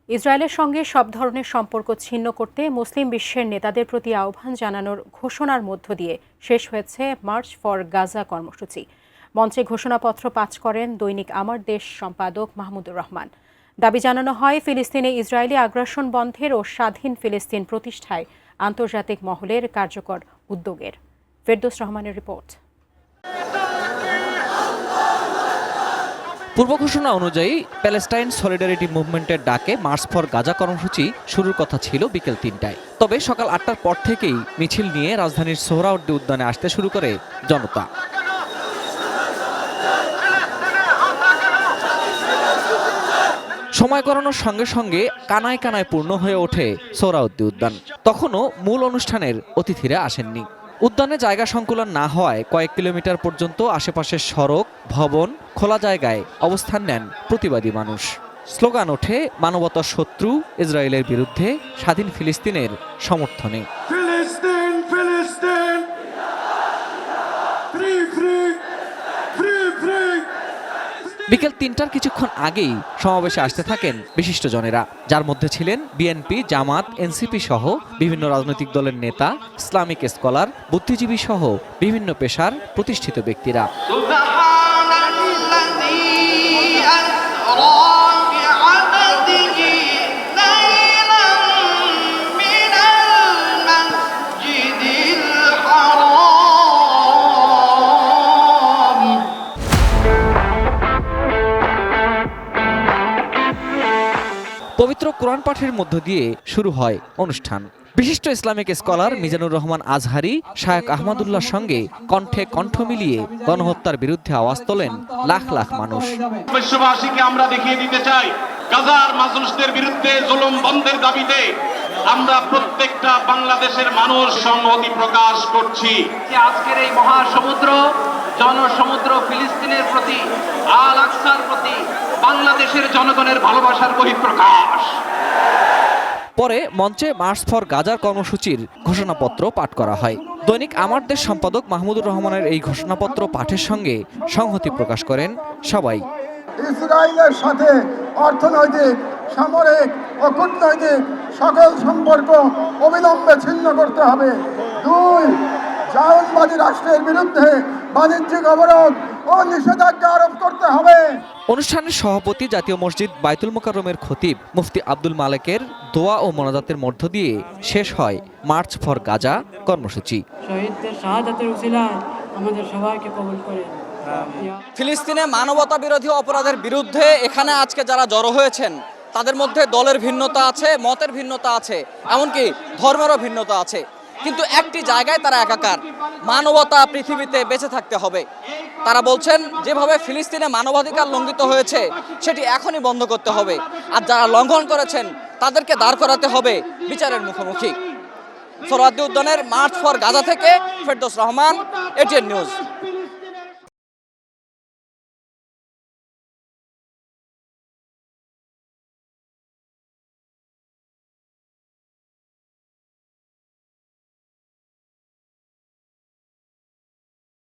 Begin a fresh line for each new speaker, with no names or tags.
ইসরায়েলের সঙ্গে সব ধরনের সম্পর্ক ছিন্ন করতে মুসলিম বিশ্বের নেতাদের প্রতি আহ্বান জানানোর ঘোষণার মধ্য দিয়ে শেষ হয়েছে মার্চ ফর গাজা কর্মসূচি। মঞ্চে ঘোষণাপত্র পাঠ করেন দৈনিক আমার দেশ সম্পাদক মাহমুদুর রহমান। দাবি জানানো হয় ফিলিস্তিনে ইসরায়েলি আগ্রাসন বন্ধের ও স্বাধীন ফিলিস্তিন প্রতিষ্ঠায় আন্তর্জাতিক মহলের কার্যকর উদ্যোগের। ফেরদৌস রহমানের রিপোর্ট।
পূর্ব ঘোষণা অনুযায়ী প্যালেস্টাইন সলিডারিটি মুভমেন্টের ডাকে মার্চ ফর গাজা কর্মসূচি শুরুর কথা ছিল বিকেল ৩টায়। তবে সকাল ৮টার পর থেকেই মিছিল নিয়ে রাজধানীর সোহরাওয়ার্দী উদ্যানে আসতে শুরু করে জনতা। সময় গড়ানোর সঙ্গে সঙ্গে কানায় কানায় পূর্ণ হয়ে ওঠে সোহরাওয়ার্দী উদ্যান। তখনও মূল অনুষ্ঠানের অতিথিরা আসেননি। উদ্যানে জায়গা সংকুলন না হওয়ায় কয়েক কিলোমিটার পর্যন্ত আশেপাশের সড়ক, ভবন, খোলা জায়গায় অবস্থান নেন প্রতিবাদী মানুষ। স্লোগান ওঠে মানবতার শত্রু ইসরায়েলের বিরুদ্ধে, স্বাধীন ফিলিস্তিনের সমর্থনে।
ফিলিস্তিন ফিলিস্তিন ফ্রি ফ্রি ফ্রি ফ্রি।
বিকেল ৩টার কিছুক্ষণ আগেই সমাবেশে আসতে থাকেন বিশিষ্টজনেরা, যার মধ্যে ছিলেন বিএনপি, জামাত, এনসিপি সহ বিভিন্ন রাজনৈতিক দলের নেতা, ইসলামিক স্কলার, বুদ্ধিজীবী সহ বিভিন্ন পেশার প্রতিষ্ঠিত ব্যক্তিরা। পবিত্র কোরআন পাঠের মধ্য দিয়ে শুরু হয় অনুষ্ঠান। বিশিষ্ট ইসলামিক স্কলার মিজানুর রহমান আজহারি, শায়খ আহমদুল্লাহর সঙ্গে কণ্ঠে কণ্ঠ মিলিয়ে গণহত্যার বিরুদ্ধে আওয়াজ তোলেন লাখ লাখ মানুষ।
বিশ্ববাসীকে আমরা দেখিয়ে দিতে চাই, গাজার মানুষদের বিরুদ্ধে জুলুম বন্ধের দাবিতে আমরা প্রত্যেকটা বাংলাদেশের মানুষ সংহতি প্রকাশ করছি।
আজকের এই মহাসমুদ্র, জনসমুদ্র ফিলিস্তিনের প্রতি, আল আকসার প্রতি বাংলাদেশের জনগণের ভালোবাসার বহিঃপ্রকাশ।
পরে মঞ্চে মার্চ ফর গাজার কর্মসূচির ঘোষণাপত্র পাঠ করা হয়। দৈনিক আমার দেশ সম্পাদক মাহমুদুর রহমানের এই ঘোষণাপত্র পাঠের সঙ্গে সংহতি প্রকাশ করেন সবাই।
ইসরায়েলের সাথে অর্থনৈতিক, সামরিক ও কূটনৈতিক সকল সম্পর্ক অবিলম্বে ছিন্ন করতে হবে। ২. জায়নবাদী রাষ্ট্রের বিরুদ্ধে বাণিজ্যিক অবরোধ ও নিষেধাজ্ঞা আরোপ করতে হবে।
অনুষ্ঠানের সভাপতি জাতীয় মসজিদ বাইতুল মোকাররমের খতিব মুফতি আব্দুল মালেকের দোয়া ও মোনাজাতের মধ্য দিয়ে শেষ হয় মার্চ ফর গাজা কর্মসূচি।
শহীদদের শাহাদাতের উসিলায় আমাদের সবাইকে কবুল করে।
ফিলিস্তিনে মানবতা বিরোধী অপরাধের বিরুদ্ধে এখানে আজকে যারা জড়ো হয়েছেন তাদের মধ্যে দলের ভিন্নতা আছে, মতের ভিন্নতা আছে, এমনকি ধর্মেরও ভিন্নতা আছে, কিন্তু একটি জায়গায় তারা একাকার। মানবতা পৃথিবীতে বেঁচে থাকতে হবে। তারা বলছেন যেভাবে ফিলিস্তিনে মানবাধিকার লঙ্ঘিত হয়েছে সেটি এখনই বন্ধ করতে হবে, আর যারা লঙ্ঘন করেছেন তাদেরকে দাঁড় করাতে হবে বিচারের মুখোমুখি। সোহরাওয়ার্দী উদ্যানের মার্চ ফর গাজা থেকে ফেরদৌস রহমান, এটিএন নিউজ।